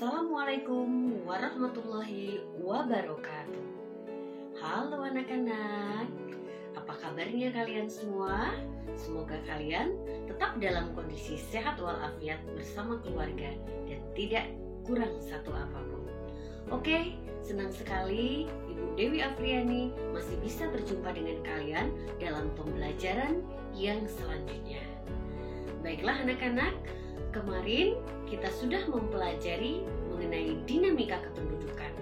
Assalamualaikum warahmatullahi wabarakatuh. Halo anak-anak, apa kabarnya kalian semua? Semoga kalian tetap dalam kondisi sehat walafiat bersama keluarga dan tidak kurang satu apapun. Oke, senang sekali Ibu Dewi Afriani masih bisa berjumpa dengan kalian dalam pembelajaran yang selanjutnya. Baiklah anak-anak, kemarin kita sudah mempelajari mengenai dinamika kependudukan.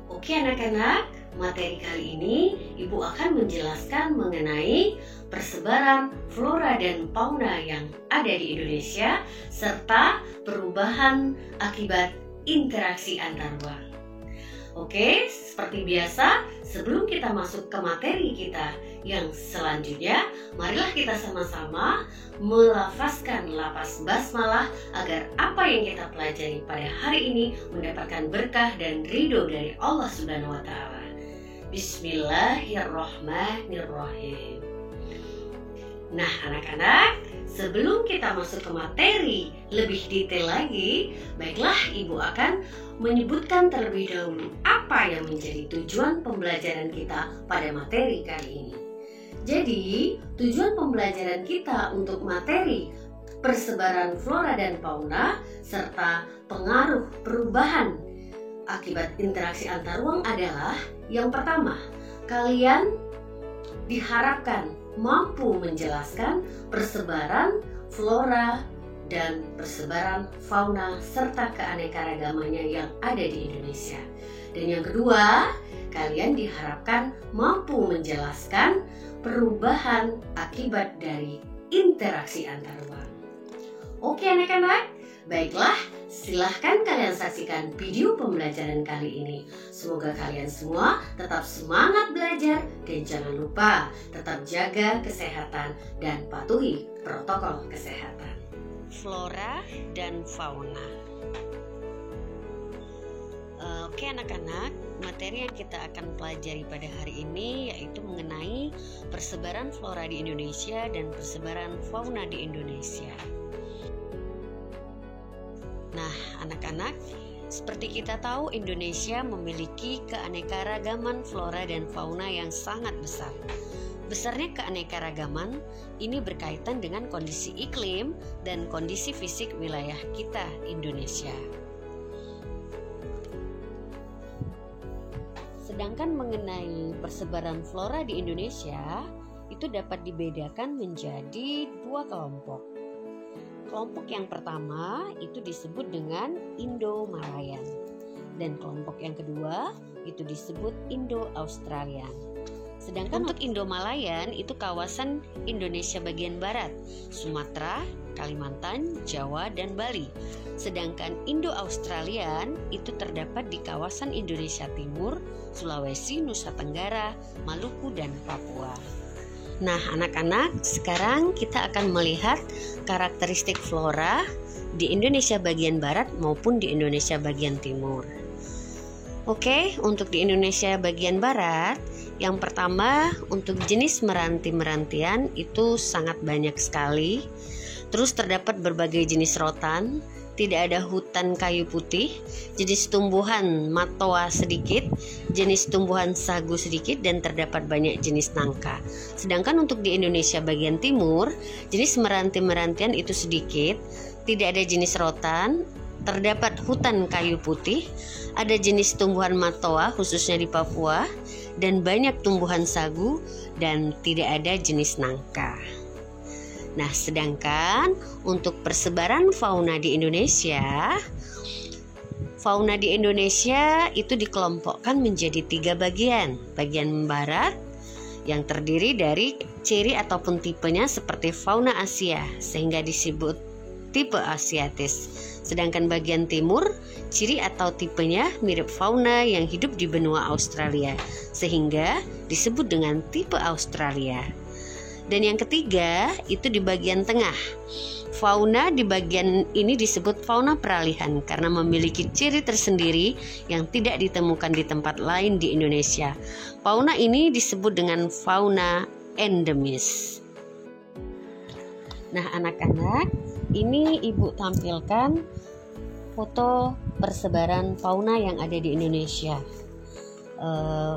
Oke anak-anak, materi kali ini Ibu akan menjelaskan mengenai persebaran flora dan fauna yang ada di Indonesia serta perubahan akibat interaksi antar ruang. Oke, seperti biasa, sebelum kita masuk ke materi kita yang selanjutnya, marilah kita sama-sama melafazkan lafaz basmalah agar apa yang kita pelajari pada hari ini mendapatkan berkah dan ridho dari Allah Subhanahu wa Ta'ala. Bismillahirrahmanirrahim. Nah, anak-anak, sebelum kita masuk ke materi lebih detail lagi, baiklah Ibu akan menyebutkan terlebih dahulu apa yang menjadi tujuan pembelajaran kita pada materi kali ini. Jadi, tujuan pembelajaran kita untuk materi persebaran flora dan fauna serta pengaruh perubahan akibat interaksi antar ruang adalah yang pertama, kalian diharapkan mampu menjelaskan persebaran flora dan persebaran fauna serta keanekaragamannya yang ada di Indonesia. Dan yang kedua, kalian diharapkan mampu menjelaskan perubahan akibat dari interaksi antar ruang. Oke anak-anak, baiklah, silahkan kalian saksikan video pembelajaran kali ini. Semoga kalian semua tetap semangat belajar dan jangan lupa tetap jaga kesehatan dan patuhi protokol kesehatan. Flora dan fauna. Oke anak-anak, materi yang kita akan pelajari pada hari ini yaitu mengenai persebaran flora di Indonesia dan persebaran fauna di Indonesia. Nah, anak-anak, seperti kita tahu Indonesia memiliki keanekaragaman flora dan fauna yang sangat besar. Besarnya keanekaragaman ini berkaitan dengan kondisi iklim dan kondisi fisik wilayah kita, Indonesia. Sedangkan mengenai persebaran flora di Indonesia, itu dapat dibedakan menjadi dua kelompok. Kelompok yang pertama itu disebut dengan Indo-Malayan, dan kelompok yang kedua itu disebut Indo-Australian. Sedangkan untuk Indo-Malayan itu kawasan Indonesia bagian barat, Sumatera, Kalimantan, Jawa, dan Bali. Sedangkan Indo-Australian itu terdapat di kawasan Indonesia Timur, Sulawesi, Nusa Tenggara, Maluku, dan Papua. Nah, anak-anak, sekarang kita akan melihat karakteristik flora di Indonesia bagian barat maupun di Indonesia bagian timur. Oke, untuk di Indonesia bagian barat, yang pertama untuk jenis meranti-merantian itu sangat banyak sekali. Terus terdapat berbagai jenis rotan, tidak ada hutan kayu putih, jenis tumbuhan matoa sedikit, jenis tumbuhan sagu sedikit, dan terdapat banyak jenis nangka. Sedangkan untuk di Indonesia bagian timur, jenis meranti-merantian itu sedikit, tidak ada jenis rotan, terdapat hutan kayu putih, ada jenis tumbuhan matoa khususnya di Papua, dan banyak tumbuhan sagu, dan tidak ada jenis nangka. Nah, sedangkan untuk persebaran fauna di Indonesia itu dikelompokkan menjadi 3 bagian. Bagian barat yang terdiri dari ciri ataupun tipenya seperti fauna Asia, sehingga disebut tipe Asiatis. Sedangkan bagian timur, ciri atau tipenya mirip fauna yang hidup di benua Australia, sehingga disebut dengan tipe Australia. Dan yang ketiga itu di bagian tengah. Fauna di bagian ini disebut fauna peralihan karena memiliki ciri tersendiri yang tidak ditemukan di tempat lain di Indonesia. Fauna ini disebut dengan fauna endemis. Nah, anak-anak, ini Ibu tampilkan foto persebaran fauna yang ada di Indonesia.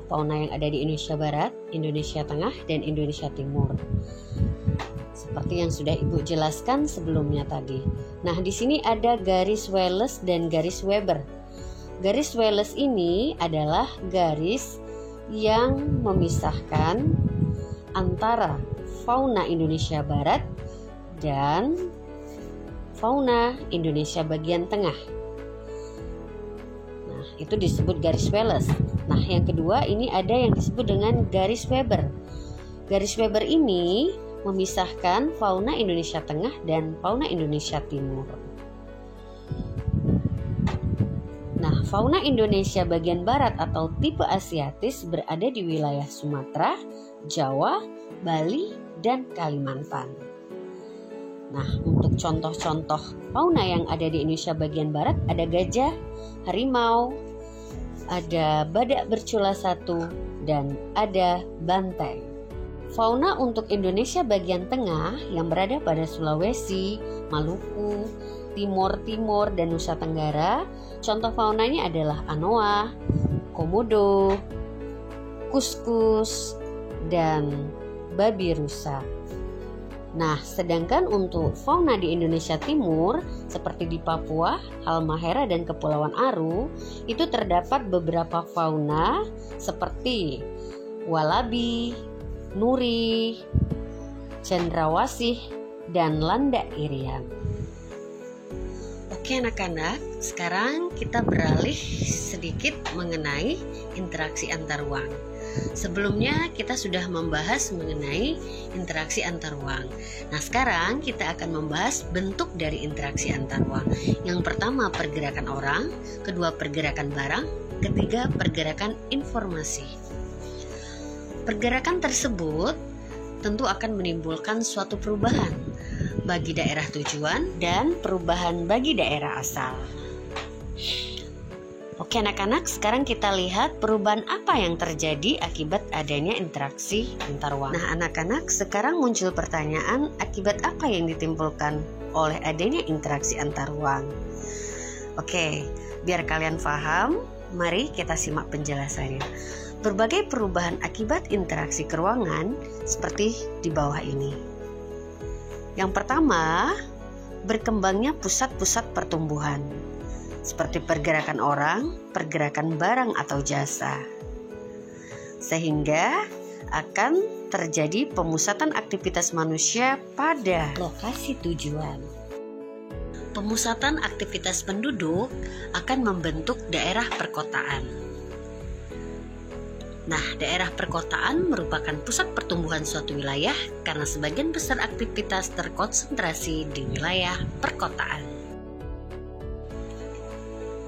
Fauna yang ada di Indonesia Barat, Indonesia Tengah, dan Indonesia Timur. Seperti yang sudah Ibu jelaskan sebelumnya tadi. Nah, di sini ada garis Wallace dan garis Weber. Garis Wallace ini adalah garis yang memisahkan antara fauna Indonesia Barat dan fauna Indonesia bagian tengah. Nah, itu disebut garis Wallace. Nah, yang kedua ini ada yang disebut dengan garis Weber. Garis Weber ini memisahkan fauna Indonesia Tengah dan fauna Indonesia Timur. Nah, fauna Indonesia bagian barat atau tipe Asiatis berada di wilayah Sumatera, Jawa, Bali, dan Kalimantan. Nah, untuk contoh-contoh fauna yang ada di Indonesia bagian barat ada gajah, harimau, ada badak bercula satu, dan ada banteng. Fauna untuk Indonesia bagian tengah yang berada pada Sulawesi, Maluku, Timur, dan Nusa Tenggara, contoh faunanya adalah anoa, komodo, kuskus, dan babi rusa. Nah, sedangkan untuk fauna di Indonesia Timur, seperti di Papua, Halmahera, dan Kepulauan Aru, itu terdapat beberapa fauna seperti walabi, nuri, cendrawasih, dan landak irian. Oke anak-anak, sekarang kita beralih sedikit mengenai interaksi antar ruang. Sebelumnya kita sudah membahas mengenai interaksi antar ruang. Nah, sekarang kita akan membahas bentuk dari interaksi antar ruang. Yang pertama pergerakan orang, kedua pergerakan barang, ketiga pergerakan informasi. Pergerakan tersebut tentu akan menimbulkan suatu perubahan bagi daerah tujuan dan perubahan bagi daerah asal. Oke anak-anak, sekarang kita lihat perubahan apa yang terjadi akibat adanya interaksi antar ruang. Nah anak-anak, sekarang muncul pertanyaan, akibat apa yang ditimbulkan oleh adanya interaksi antar ruang? Oke, biar kalian paham, mari kita simak penjelasannya. Berbagai perubahan akibat interaksi keruangan seperti di bawah ini. Yang pertama, berkembangnya pusat-pusat pertumbuhan seperti pergerakan orang, pergerakan barang atau jasa. Sehingga akan terjadi pemusatan aktivitas manusia pada lokasi tujuan. Pemusatan aktivitas penduduk akan membentuk daerah perkotaan. Nah, daerah perkotaan merupakan pusat pertumbuhan suatu wilayah karena sebagian besar aktivitas terkonsentrasi di wilayah perkotaan.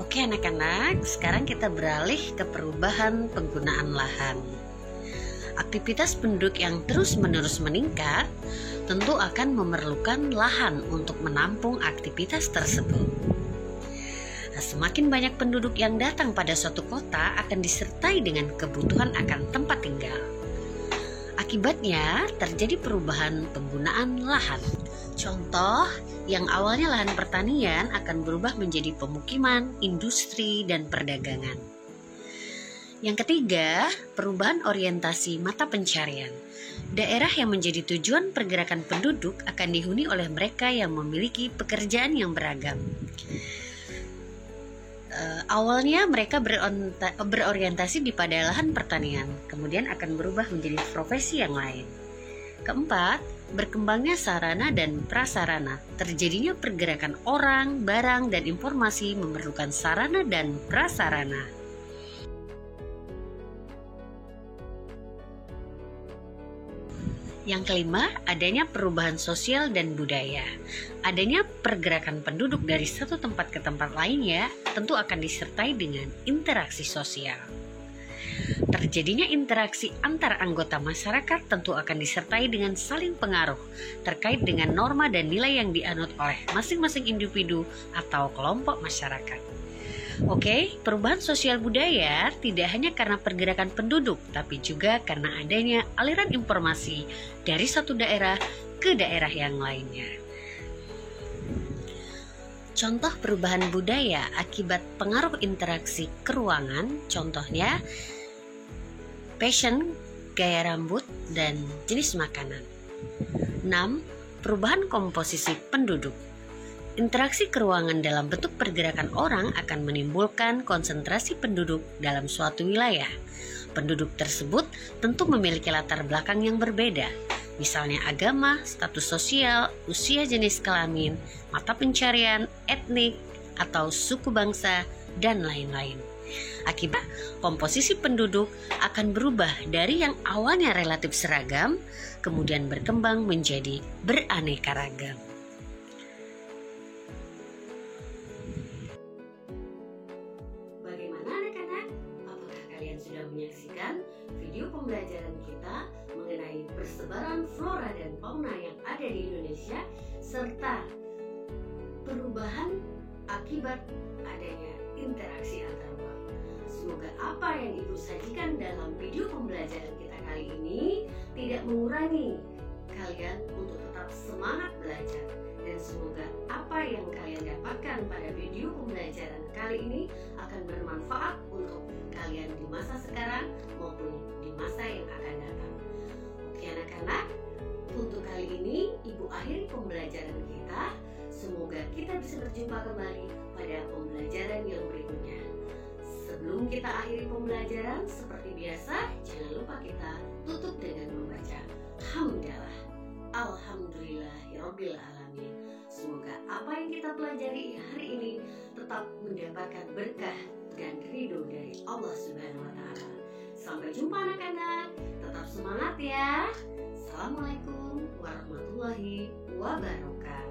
Oke anak-anak, sekarang kita beralih ke perubahan penggunaan lahan. Aktivitas penduduk yang terus-menerus meningkat tentu akan memerlukan lahan untuk menampung aktivitas tersebut. Nah, semakin banyak penduduk yang datang pada suatu kota akan disertai dengan kebutuhan akan tempat tinggal. Akibatnya terjadi perubahan penggunaan lahan. Contoh, yang awalnya lahan pertanian akan berubah menjadi pemukiman, industri, dan perdagangan. Yang ketiga, perubahan orientasi mata pencarian. Daerah yang menjadi tujuan pergerakan penduduk akan dihuni oleh mereka yang memiliki pekerjaan yang beragam. Awalnya mereka berorientasi di pada lahan pertanian, kemudian akan berubah menjadi profesi yang lain. Keempat, berkembangnya sarana dan prasarana. Terjadinya pergerakan orang, barang, dan informasi memerlukan sarana dan prasarana. Yang kelima, adanya perubahan sosial dan budaya. Adanya pergerakan penduduk dari satu tempat ke tempat lainnya tentu akan disertai dengan interaksi sosial. Terjadinya interaksi antar anggota masyarakat tentu akan disertai dengan saling pengaruh terkait dengan norma dan nilai yang dianut oleh masing-masing individu atau kelompok masyarakat. Oke, perubahan sosial budaya tidak hanya karena pergerakan penduduk, tapi juga karena adanya aliran informasi dari satu daerah ke daerah yang lainnya. contoh perubahan budaya akibat pengaruh interaksi keruangan, contohnya fashion, gaya rambut, dan jenis makanan. 6. Perubahan komposisi penduduk. Interaksi keruangan dalam bentuk pergerakan orang akan menimbulkan konsentrasi penduduk dalam suatu wilayah. Penduduk tersebut tentu memiliki latar belakang yang berbeda, misalnya agama, status sosial, usia, jenis kelamin, mata pencarian, etnik, atau suku bangsa, dan lain-lain. Akibat komposisi penduduk akan berubah dari yang awalnya relatif seragam, kemudian berkembang menjadi beraneka ragam. Bagaimana anak-anak? Apakah kalian sudah menyaksikan video pembelajaran kita mengenai persebaran flora dan fauna yang ada di Indonesia serta perubahan akibat adanya interaksi antar ruang? Semoga apa yang Ibu sajikan dalam video pembelajaran kita kali ini tidak mengurangi kalian untuk tetap semangat belajar, dan semoga apa yang kalian dapatkan pada video pembelajaran kali ini akan bermanfaat untuk kalian di masa sekarang maupun di masa yang akan datang. Oke anak-anak, untuk kali ini Ibu akhiri pembelajaran kita. Semoga kita bisa berjumpa kembali pada pembelajaran yang berikutnya. Sebelum kita akhiri pembelajaran, seperti biasa, jangan lupa kita tutup dengan membaca hamdalah. Alhamdulillahirabbil alamin. Semoga apa yang kita pelajari hari ini tetap mendapatkan berkah dan ridho dari Allah Subhanahu wa taala. Sampai jumpa anak-anak. Tetap semangat ya. Assalamualaikum warahmatullahi wabarakatuh.